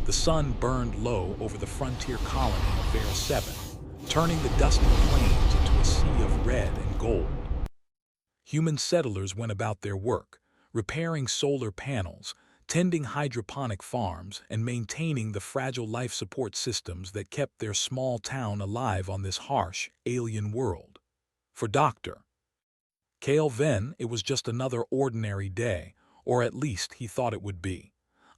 The sun burned low over the frontier colony of Vera 7, turning the dusty plains into a sea of red and gold. Human settlers went about their work, repairing solar panels, tending hydroponic farms, and maintaining the fragile life support systems that kept their small town alive on this harsh, alien world. For Dr. Cale Venn, it was just another ordinary day, or at least he thought it would be.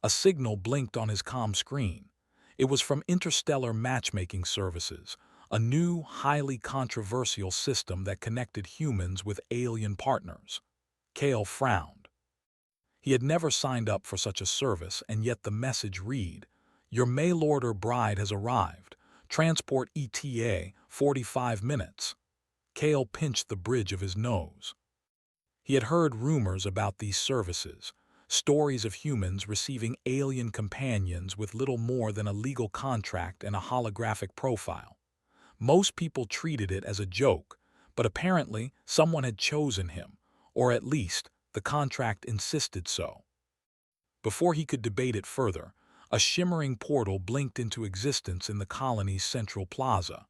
A signal blinked on his comm screen. It was from Interstellar Matchmaking Services, a new, highly controversial system that connected humans with alien partners. Cale frowned. He had never signed up for such a service, and yet the message read, "Your mail-order bride has arrived. Transport ETA 45 minutes." Cale pinched the bridge of his nose. He had heard rumors about these services, stories of humans receiving alien companions with little more than a legal contract and a holographic profile. Most people treated it as a joke, but apparently someone had chosen him, or at least the contract insisted so. Before he could debate it further, a shimmering portal blinked into existence in the colony's central plaza.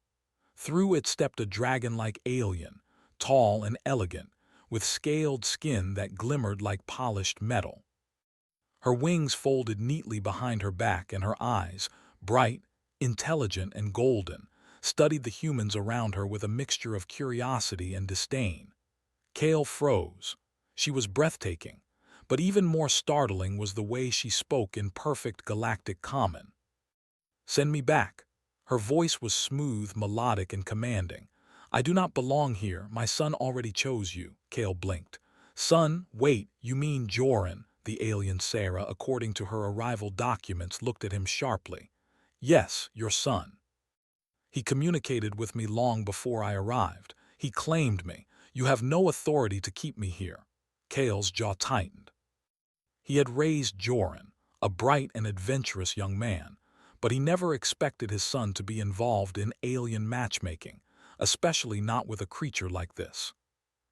Through it stepped a dragon-like alien, tall and elegant, with scaled skin that glimmered like polished metal. Her wings folded neatly behind her back, and her eyes, bright, intelligent, and golden, studied the humans around her with a mixture of curiosity and disdain. Cale froze. She was breathtaking, but even more startling was the way she spoke in perfect galactic common. "Send me back." Her voice was smooth, melodic, and commanding. "I do not belong here. My son already chose you." Cale blinked. "Son? Wait, you mean Joran?" The alien Sarah, according to her arrival documents, looked at him sharply. "Yes, your son. He communicated with me long before I arrived. He claimed me. You have no authority to keep me here." Cale's jaw tightened. He had raised Joran, a bright and adventurous young man, but he never expected his son to be involved in alien matchmaking, especially not with a creature like this.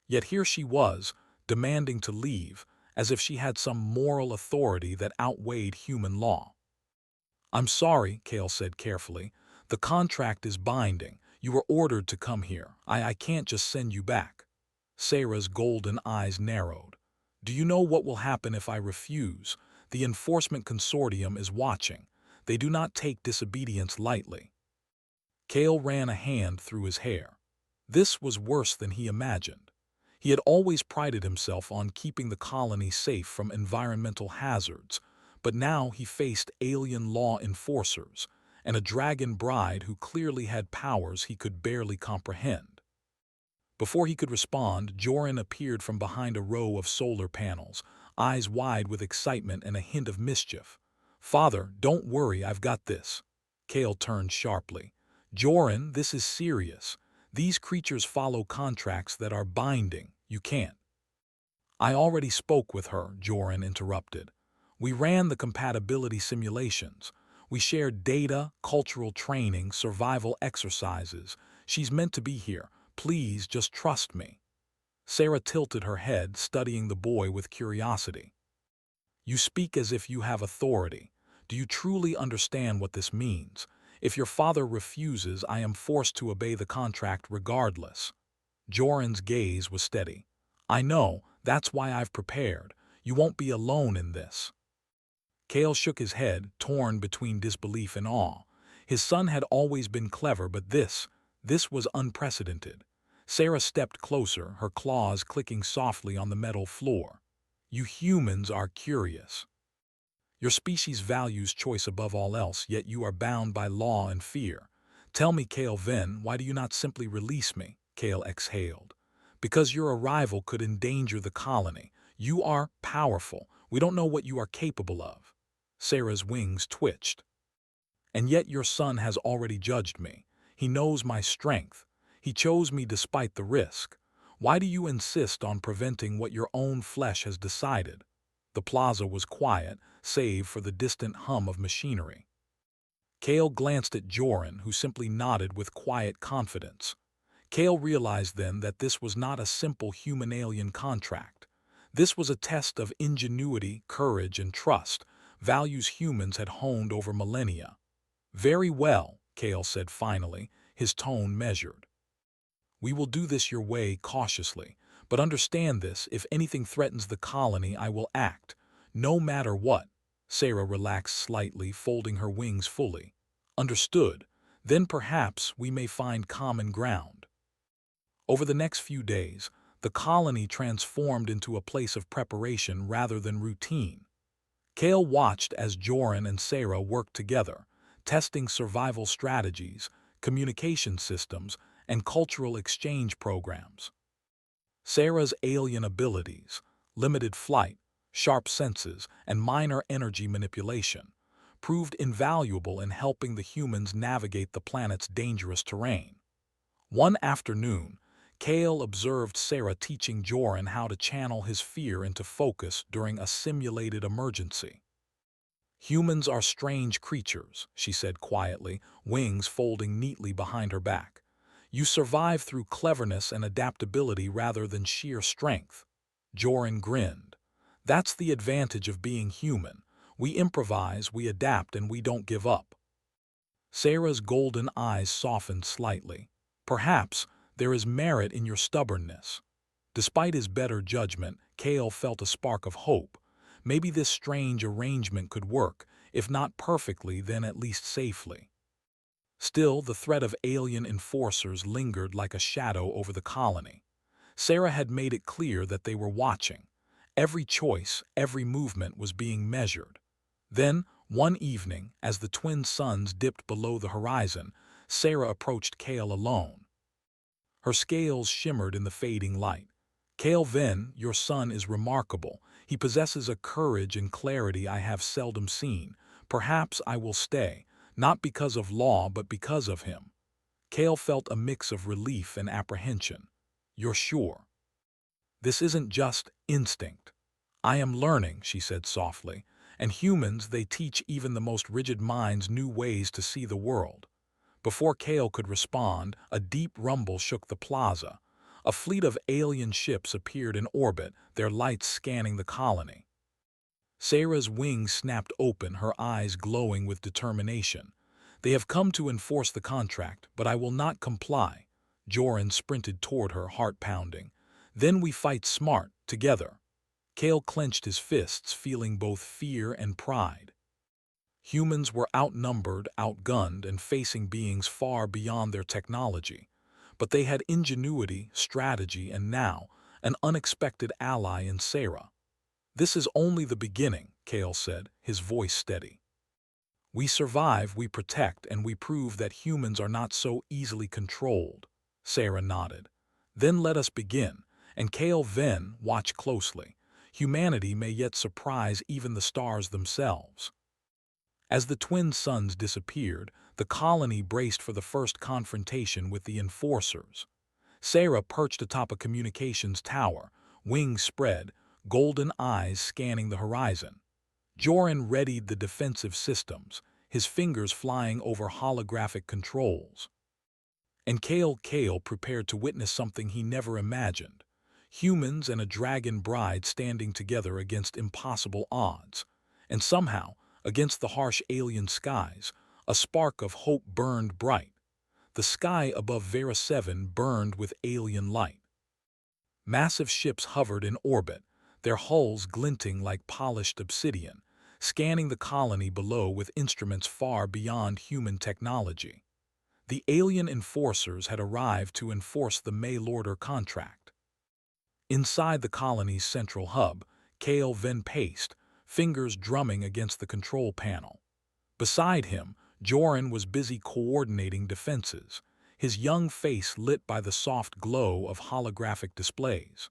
Yet here she was, demanding to leave, as if she had some moral authority that outweighed human law. "I'm sorry," Cale said carefully. "The contract is binding. You were ordered to come here. I can't just send you back." Sarah's golden eyes narrowed. "Do you know what will happen if I refuse? The Enforcement Consortium is watching. They do not take disobedience lightly." Cale ran a hand through his hair. This was worse than he imagined. He had always prided himself on keeping the colony safe from environmental hazards, but now he faced alien law enforcers and a dragon bride who clearly had powers he could barely comprehend. Before he could respond, Joran appeared from behind a row of solar panels, eyes wide with excitement and a hint of mischief. "Father, don't worry, I've got this." Cale turned sharply. "Joran, this is serious. These creatures follow contracts that are binding. You can't." "I already spoke with her," Joran interrupted. "We ran the compatibility simulations. We shared data, cultural training, survival exercises. She's meant to be here. Please, just trust me." Sarah tilted her head, studying the boy with curiosity. "You speak as if you have authority. Do you truly understand what this means? If your father refuses, I am forced to obey the contract regardless." Joran's gaze was steady. "I know, that's why I've prepared. You won't be alone in this." Cale shook his head, torn between disbelief and awe. His son had always been clever, but this was unprecedented. Sarah stepped closer, her claws clicking softly on the metal floor. "You humans are curious. Your species values choice above all else, yet you are bound by law and fear. Tell me, Cale Venn, why do you not simply release me?" Cale exhaled. "Because your arrival could endanger the colony. You are powerful. We don't know what you are capable of." Sarah's wings twitched. "And yet your son has already judged me. He knows my strength. He chose me despite the risk. Why do you insist on preventing what your own flesh has decided?" The plaza was quiet, save for the distant hum of machinery. Cale glanced at Joran, who simply nodded with quiet confidence. Cale realized then that this was not a simple human-alien contract. This was a test of ingenuity, courage, and trust, values humans had honed over millennia. "Very well," Kale said finally, his tone measured. "We will do this your way cautiously, but understand this, if anything threatens the colony I will act, no matter what." Sarah relaxed slightly, folding her wings fully. "Understood. Then perhaps we may find common ground." Over the next few days, the colony transformed into a place of preparation rather than routine. Kale watched as Joran and Sarah worked together, testing survival strategies, communication systems, and cultural exchange programs. Sarah's alien abilities, limited flight, sharp senses, and minor energy manipulation, proved invaluable in helping the humans navigate the planet's dangerous terrain. One afternoon, Kale observed Sarah teaching Joran how to channel his fear into focus during a simulated emergency. "Humans are strange creatures," she said quietly, wings folding neatly behind her back. "You survive through cleverness and adaptability rather than sheer strength." Joran grinned. "That's the advantage of being human. We improvise, we adapt, and we don't give up." Sarah's golden eyes softened slightly. "Perhaps there is merit in your stubbornness." Despite his better judgment, Kale felt a spark of hope. Maybe this strange arrangement could work, if not perfectly, then at least safely. Still, the threat of alien enforcers lingered like a shadow over the colony. Sarah had made it clear that they were watching. Every choice, every movement was being measured. Then, one evening, as the twin suns dipped below the horizon, Sarah approached Kale alone. Her scales shimmered in the fading light. "Kale Ven, your son is remarkable. He possesses a courage and clarity I have seldom seen. Perhaps I will stay, not because of law but because of him." Kale felt a mix of relief and apprehension. "You're sure? This isn't just instinct." "I am learning," she said softly, "and humans, they teach even the most rigid minds new ways to see the world." Before Kale could respond, a deep rumble shook the plaza. A fleet of alien ships appeared in orbit, their lights scanning the colony. Sarah's wings snapped open, her eyes glowing with determination. "They have come to enforce the contract, but I will not comply." Joran sprinted toward her, heart pounding. "Then we fight smart, together." Kale clenched his fists, feeling both fear and pride. Humans were outnumbered, outgunned, and facing beings far beyond their technology. But they had ingenuity, strategy, and now, an unexpected ally in Sarah. "This is only the beginning," Kale said, his voice steady. "We survive, we protect, and we prove that humans are not so easily controlled." Sarah nodded. "Then let us begin. And Kale Ven, watch closely. Humanity may yet surprise even the stars themselves." As the twin suns disappeared, the colony braced for the first confrontation with the enforcers. Sarah perched atop a communications tower, wings spread, golden eyes scanning the horizon. Joran readied the defensive systems, his fingers flying over holographic controls. And Kale prepared to witness something he never imagined. Humans and a dragon bride standing together against impossible odds. And somehow, against the harsh alien skies, a spark of hope burned bright. The sky above Vera 7 burned with alien light. Massive ships hovered in orbit, their hulls glinting like polished obsidian, scanning the colony below with instruments far beyond human technology. The alien enforcers had arrived to enforce the mail-order contract. Inside the colony's central hub, Kale Ven paced, fingers drumming against the control panel. Beside him, Joran was busy coordinating defenses, his young face lit by the soft glow of holographic displays.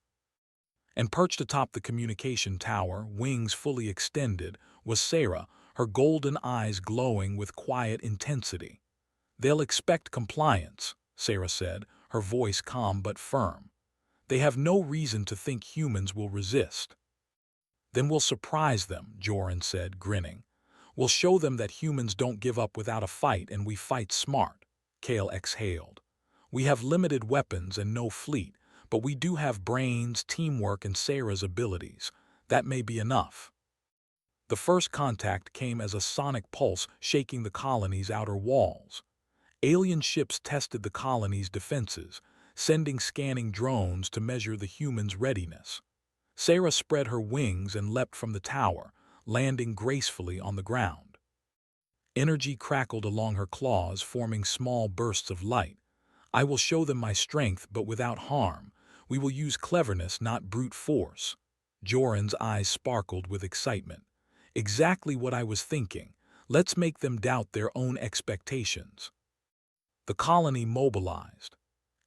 And perched atop the communication tower, wings fully extended, was Sarah, her golden eyes glowing with quiet intensity. "They'll expect compliance," Sarah said, her voice calm but firm. "They have no reason to think humans will resist." "Then we'll surprise them," Joran said, grinning. "We'll show them that humans don't give up without a fight, and we fight smart." Kale exhaled. "We have limited weapons and no fleet, but we do have brains, teamwork, and Sarah's abilities. That may be enough." The first contact came as a sonic pulse shaking the colony's outer walls. Alien ships tested the colony's defenses, sending scanning drones to measure the humans' readiness. Sarah spread her wings and leapt from the tower, landing gracefully on the ground. Energy crackled along her claws, forming small bursts of light. I will show them my strength, but without harm. We will use cleverness, not brute force. Joran's eyes sparkled with excitement. Exactly what I was thinking. Let's make them doubt their own expectations. The colony mobilized.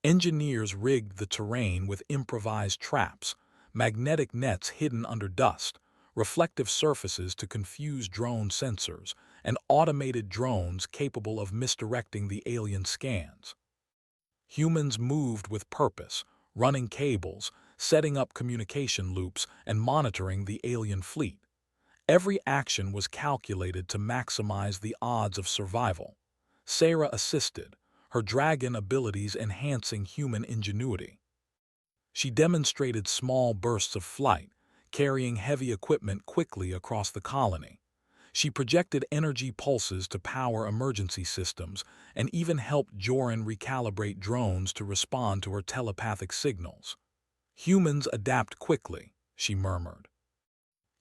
Engineers rigged the terrain with improvised traps, magnetic nets hidden under dust, reflective surfaces to confuse drone sensors, and automated drones capable of misdirecting the alien scans. Humans moved with purpose, running cables, setting up communication loops, and monitoring the alien fleet. Every action was calculated to maximize the odds of survival. Sarah assisted, her dragon abilities enhancing human ingenuity. She demonstrated small bursts of flight, carrying heavy equipment quickly across the colony. She projected energy pulses to power emergency systems and even helped Joran recalibrate drones to respond to her telepathic signals. Humans adapt quickly, she murmured.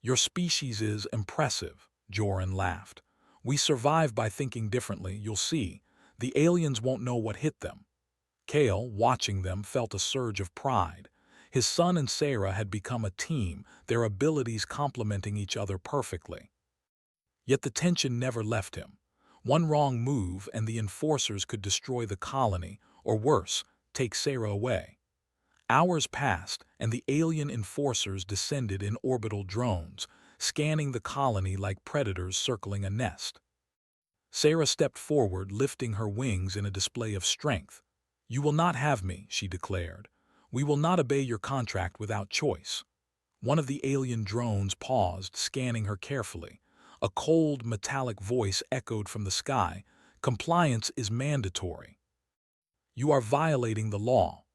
Your species is impressive, Joran laughed. We survive by thinking differently, you'll see. The aliens won't know what hit them. Kale, watching them, felt a surge of pride. His son and Sarah had become a team, their abilities complementing each other perfectly. Yet the tension never left him. One wrong move and the enforcers could destroy the colony, or worse, take Sarah away. Hours passed, and the alien enforcers descended in orbital drones, scanning the colony like predators circling a nest. Sarah stepped forward, lifting her wings in a display of strength. "You will not have me," she declared. "We will not obey your contract without choice." One of the alien drones paused, scanning her carefully. A cold, metallic voice echoed from the sky. "Compliance is mandatory." "You are violating the law."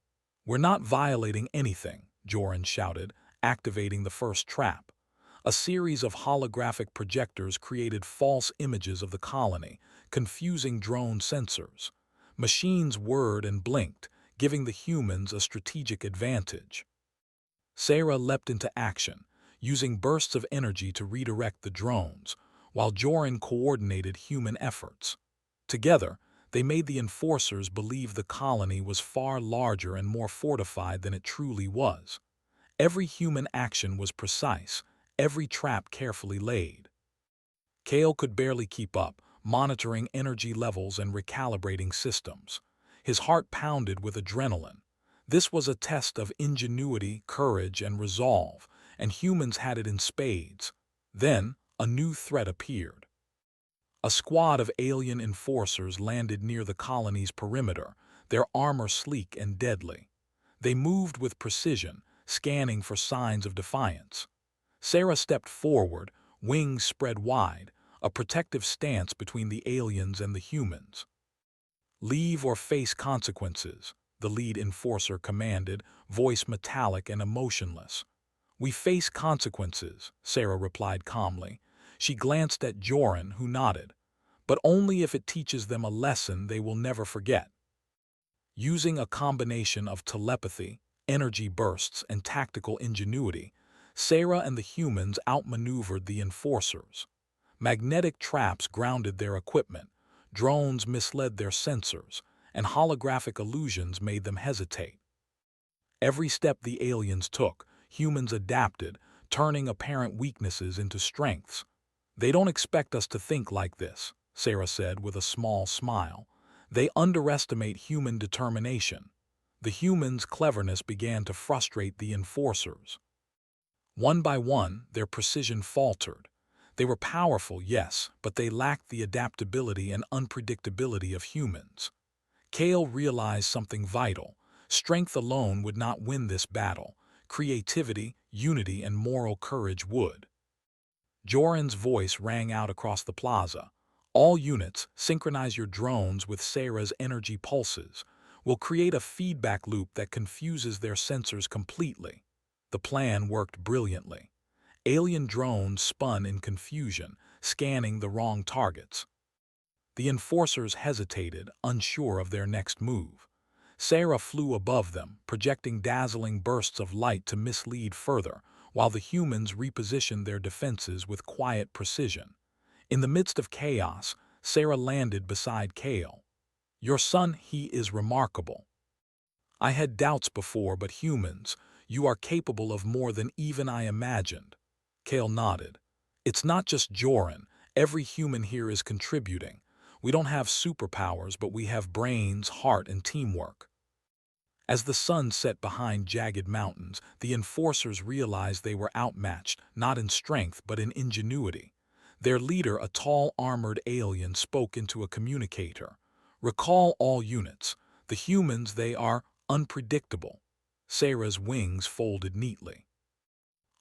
"We're not violating anything," Joran shouted, activating the first trap. A series of holographic projectors created false images of the colony, confusing drone sensors. Machines whirred and blinked, giving the humans a strategic advantage. Sarah leapt into action, using bursts of energy to redirect the drones, while Joran coordinated human efforts. Together, they made the enforcers believe the colony was far larger and more fortified than it truly was. Every human action was precise, every trap carefully laid. Kale could barely keep up, monitoring energy levels and recalibrating systems. His heart pounded with adrenaline. This was a test of ingenuity, courage, and resolve, and humans had it in spades. Then, a new threat appeared. A squad of alien enforcers landed near the colony's perimeter, their armor sleek and deadly. They moved with precision, scanning for signs of defiance. Sarah stepped forward, wings spread wide, a protective stance between the aliens and the humans. "Leave or face consequences," the lead enforcer commanded, voice metallic and emotionless. "We face consequences," Sarah replied calmly. She glanced at Joran, who nodded. "But only if it teaches them a lesson they will never forget." Using a combination of telepathy, energy bursts, and tactical ingenuity, Sarah and the humans outmaneuvered the enforcers. Magnetic traps grounded their equipment, drones misled their sensors, and holographic illusions made them hesitate. Every step the aliens took, humans adapted, turning apparent weaknesses into strengths. "They don't expect us to think like this," Sarah said with a small smile. "They underestimate human determination." The humans' cleverness began to frustrate the enforcers. One by one, their precision faltered. They were powerful, yes, but they lacked the adaptability and unpredictability of humans. Kale realized something vital. Strength alone would not win this battle. Creativity, unity, and moral courage would. Joran's voice rang out across the plaza. "All units, synchronize your drones with Sarah's energy pulses. We'll create a feedback loop that confuses their sensors completely." The plan worked brilliantly. Alien drones spun in confusion, scanning the wrong targets. The enforcers hesitated, unsure of their next move. Sarah flew above them, projecting dazzling bursts of light to mislead further, while the humans repositioned their defenses with quiet precision. In the midst of chaos, Sarah landed beside Kale. "Your son, he is remarkable. I had doubts before, but humans, you are capable of more than even I imagined." Kale nodded. "It's not just Joran. Every human here is contributing. We don't have superpowers, but we have brains, heart, and teamwork." As the sun set behind jagged mountains, the enforcers realized they were outmatched, not in strength but in ingenuity. Their leader, a tall, armored alien, spoke into a communicator. "Recall all units. The humans, they are unpredictable." Sarah's wings folded neatly.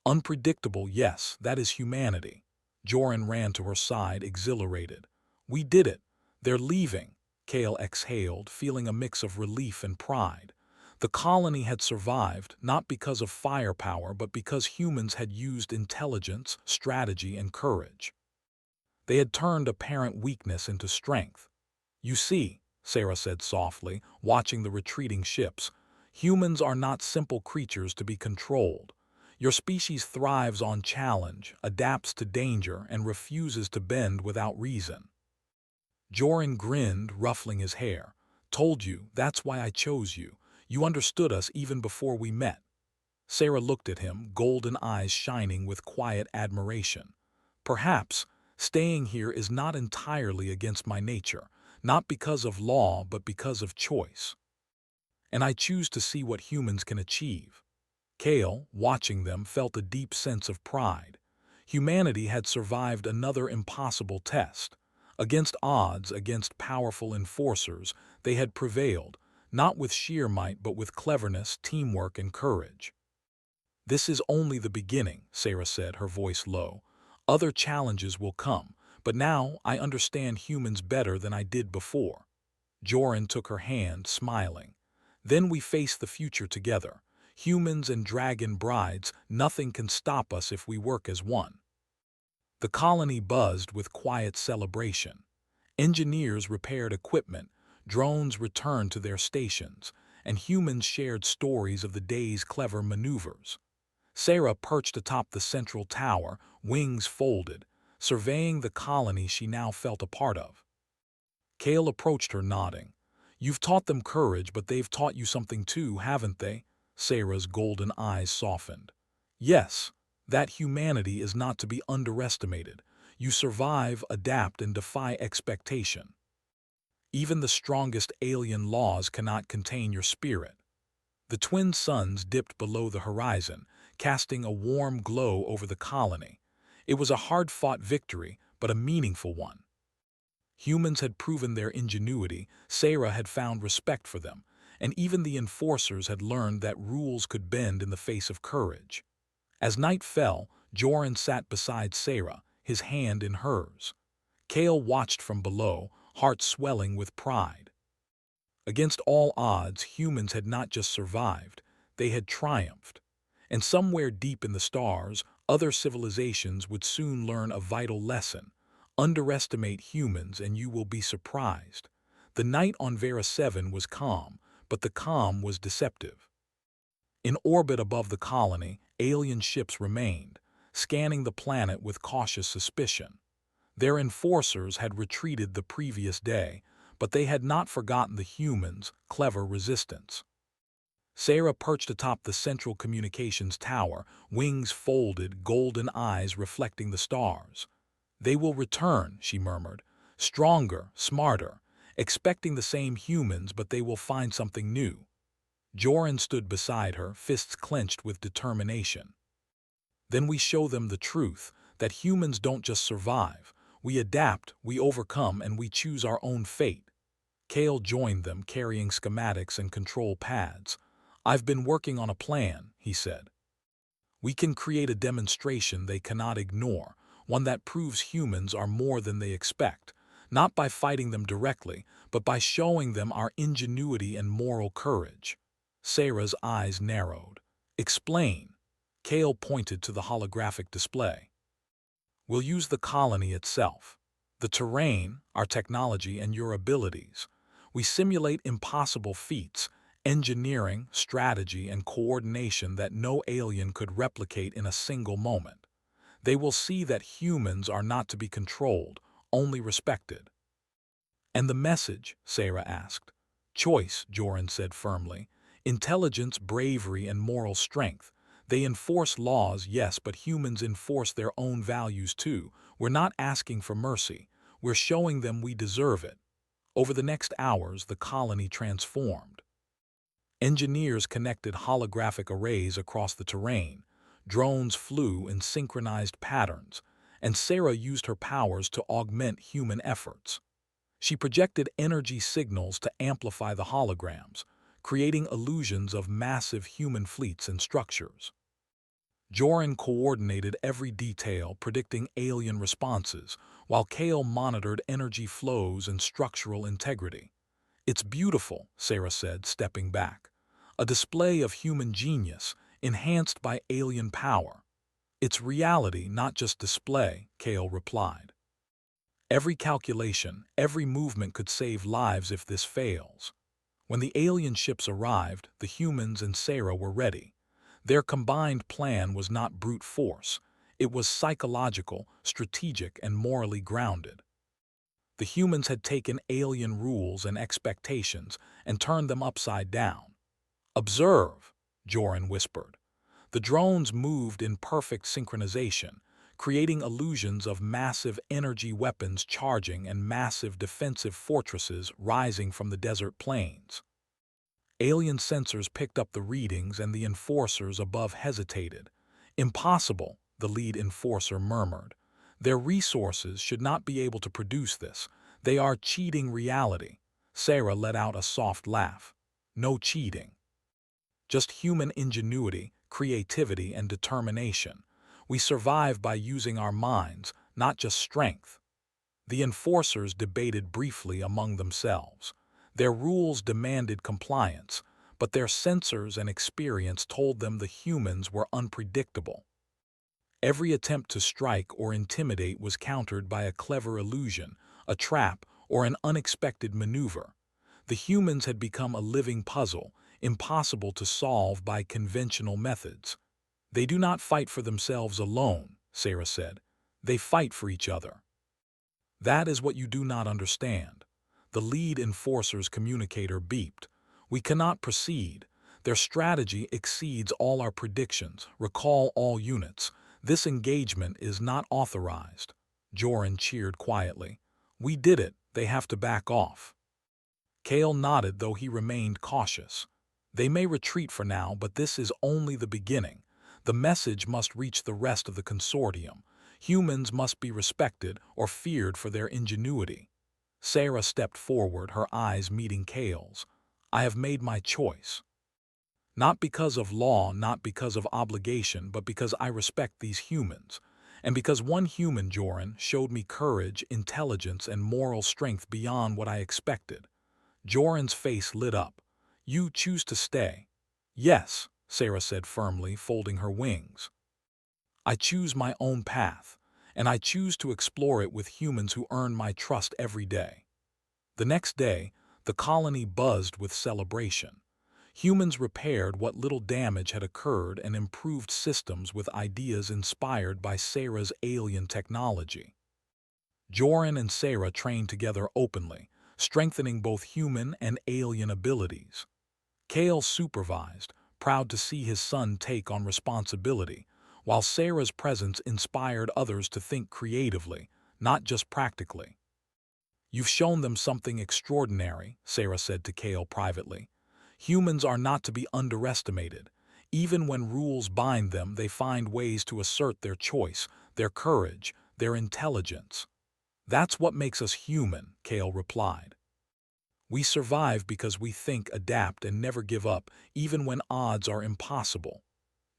"Unpredictable, yes, that is humanity." Joran ran to her side, exhilarated. "We did it. They're leaving." Kale exhaled, feeling a mix of relief and pride. The colony had survived, not because of firepower, but because humans had used intelligence, strategy, and courage. They had turned apparent weakness into strength. "You see," Sarah said softly, watching the retreating ships, "humans are not simple creatures to be controlled. Your species thrives on challenge, adapts to danger, and refuses to bend without reason." Joran grinned, ruffling his hair. "Told you, that's why I chose you. You understood us even before we met." Sarah looked at him, golden eyes shining with quiet admiration. "Perhaps staying here is not entirely against my nature, not because of law but because of choice. And I choose to see what humans can achieve." Kale, watching them, felt a deep sense of pride. Humanity had survived another impossible test. Against odds, against powerful enforcers, they had prevailed, not with sheer might but with cleverness, teamwork, and courage. "This is only the beginning," Sarah said, her voice low. "Other challenges will come, but now I understand humans better than I did before." Joran took her hand, smiling. "Then we face the future together. Humans and dragon brides, nothing can stop us if we work as one." The colony buzzed with quiet celebration. Engineers repaired equipment, drones returned to their stations, and humans shared stories of the day's clever maneuvers. Sarah perched atop the central tower, wings folded, surveying the colony she now felt a part of. Kale approached her, nodding. "You've taught them courage, but they've taught you something too, haven't they?" Sarah's golden eyes softened. "Yes, that humanity is not to be underestimated. You survive, adapt, and defy expectation. Even the strongest alien laws cannot contain your spirit." The twin suns dipped below the horizon, casting a warm glow over the colony. It was a hard-fought victory, but a meaningful one. Humans had proven their ingenuity, Sarah had found respect for them, and even the enforcers had learned that rules could bend in the face of courage. As night fell, Joran sat beside Sarah, his hand in hers. Kale watched from below, heart swelling with pride. Against all odds, humans had not just survived, they had triumphed. And somewhere deep in the stars, other civilizations would soon learn a vital lesson. Underestimate humans and you will be surprised. The night on Vera 7 was calm, but the calm was deceptive. In orbit above the colony, alien ships remained, scanning the planet with cautious suspicion. Their enforcers had retreated the previous day, but they had not forgotten the humans' clever resistance. Sarah perched atop the central communications tower, wings folded, golden eyes reflecting the stars. "They will return," she murmured, "stronger, smarter, expecting the same humans, but they will find something new." Joran stood beside her, fists clenched with determination. "Then we show them the truth, that humans don't just survive. We adapt, we overcome, and we choose our own fate." Kale joined them, carrying schematics and control pads. "I've been working on a plan," he said. "We can create a demonstration they cannot ignore, one that proves humans are more than they expect, not by fighting them directly, but by showing them our ingenuity and moral courage." Sarah's eyes narrowed. "Explain." Kale pointed to the holographic display. We'll use the colony itself. The terrain, our technology, and your abilities. We simulate impossible feats, engineering, strategy, and coordination that no alien could replicate in a single moment. They will see that humans are not to be controlled, only respected. And the message? Sarah asked. Choice, Joran said firmly. Intelligence, bravery, and moral strength. They enforce laws, yes, but humans enforce their own values too. We're not asking for mercy. We're showing them we deserve it. Over the next hours, the colony transformed. Engineers connected holographic arrays across the terrain. Drones flew in synchronized patterns, and Sarah used her powers to augment human efforts. She projected energy signals to amplify the holograms, creating illusions of massive human fleets and structures. Joran coordinated every detail, predicting alien responses, while Kale monitored energy flows and structural integrity. It's beautiful, Sarah said, stepping back. A display of human genius, enhanced by alien power. It's reality, not just display, Kale replied. Every calculation, every movement could save lives if this fails. When the alien ships arrived, the humans and Sarah were ready. Their combined plan was not brute force. It was psychological, strategic, and morally grounded. The humans had taken alien rules and expectations and turned them upside down. Observe, Joran whispered. The drones moved in perfect synchronization, creating illusions of massive energy weapons charging and massive defensive fortresses rising from the desert plains. Alien sensors picked up the readings and the enforcers above hesitated. Impossible, the lead enforcer murmured. Their resources should not be able to produce this. They are cheating reality. Sarah let out a soft laugh. No cheating. Just human ingenuity, creativity, and determination. We survive by using our minds, not just strength. The enforcers debated briefly among themselves. Their rules demanded compliance, but their sensors and experience told them the humans were unpredictable. Every attempt to strike or intimidate was countered by a clever illusion, a trap, or an unexpected maneuver. The humans had become a living puzzle, impossible to solve by conventional methods. They do not fight for themselves alone, Sarah said. They fight for each other. That is what you do not understand. The lead enforcer's communicator beeped. We cannot proceed. Their strategy exceeds all our predictions. Recall all units. This engagement is not authorized. Joran cheered quietly. We did it. They have to back off. Kale nodded, though he remained cautious. They may retreat for now, but this is only the beginning. The message must reach the rest of the consortium. Humans must be respected or feared for their ingenuity. Sarah stepped forward, her eyes meeting Kale's. I have made my choice. Not because of law, not because of obligation, but because I respect these humans. And because one human, Joran, showed me courage, intelligence, and moral strength beyond what I expected. Joran's face lit up. You choose to stay. Yes, Sarah said firmly, folding her wings. I choose my own path, and I choose to explore it with humans who earn my trust every day. The next day, the colony buzzed with celebration. Humans repaired what little damage had occurred and improved systems with ideas inspired by Sarah's alien technology. Joran and Sarah trained together openly, strengthening both human and alien abilities. Kale supervised, proud to see his son take on responsibility, while Sarah's presence inspired others to think creatively, not just practically. You've shown them something extraordinary, Sarah said to Kale privately. Humans are not to be underestimated. Even when rules bind them, they find ways to assert their choice, their courage, their intelligence. That's what makes us human, Kale replied. We survive because we think, adapt, and never give up, even when odds are impossible.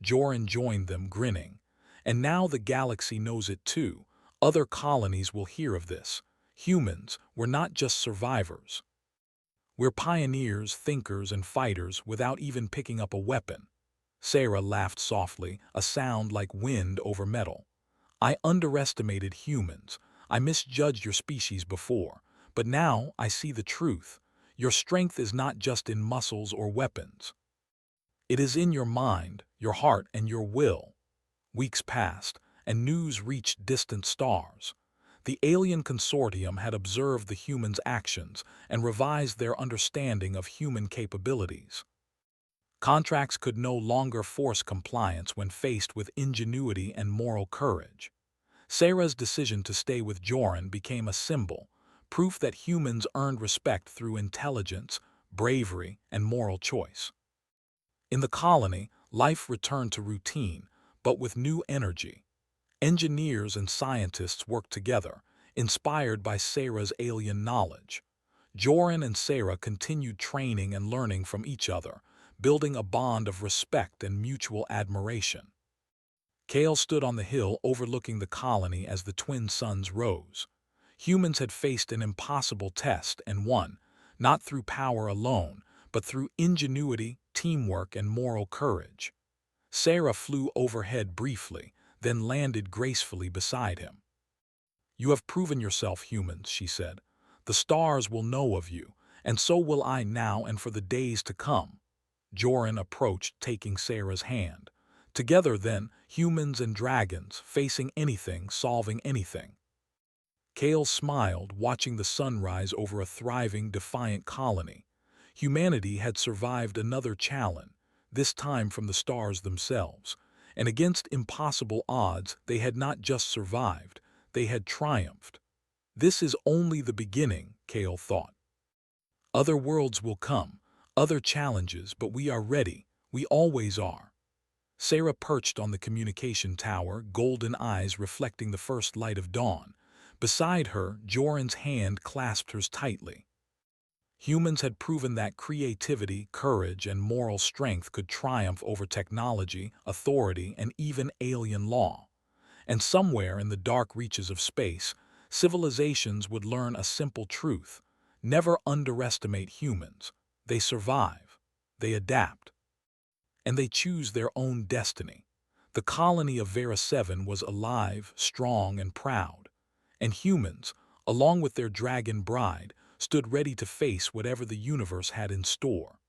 Joran joined them, grinning. And now the galaxy knows it too. Other colonies will hear of this. Humans, we're not just survivors. We're pioneers, thinkers, and fighters without even picking up a weapon. Sarah laughed softly, a sound like wind over metal. I underestimated humans. I misjudged your species before, but now I see the truth. Your strength is not just in muscles or weapons. It is in your mind, your heart, and your will. Weeks passed, and news reached distant stars. The alien consortium had observed the humans' actions and revised their understanding of human capabilities. Contracts could no longer force compliance when faced with ingenuity and moral courage. Sarah's decision to stay with Joran became a symbol, proof that humans earned respect through intelligence, bravery, and moral choice. In the colony, life returned to routine, but with new energy. Engineers and scientists worked together, inspired by Sarah's alien knowledge. Joran and Sarah continued training and learning from each other, building a bond of respect and mutual admiration. Kale stood on the hill overlooking the colony as the twin suns rose. Humans had faced an impossible test and won, not through power alone, but through ingenuity, teamwork, and moral courage. Sarah flew overhead briefly, then landed gracefully beside him. "You have proven yourself, humans," she said. "The stars will know of you, and so will I now and for the days to come." Joran approached, taking Sarah's hand. Together, then, humans and dragons, facing anything, solving anything. Kale smiled, watching the sun rise over a thriving, defiant colony. Humanity had survived another challenge, this time from the stars themselves. And against impossible odds, they had not just survived, they had triumphed. This is only the beginning, Kale thought. Other worlds will come, other challenges, but we are ready. We always are. Sarah perched on the communication tower, golden eyes reflecting the first light of dawn. Beside her, Joran's hand clasped hers tightly. Humans had proven that creativity, courage, and moral strength could triumph over technology, authority, and even alien law. And somewhere in the dark reaches of space, civilizations would learn a simple truth: never underestimate humans. They survive, they adapt, and they choose their own destiny. The colony of Vera 7 was alive, strong, and proud. And humans, along with their dragon bride, stood ready to face whatever the universe had in store.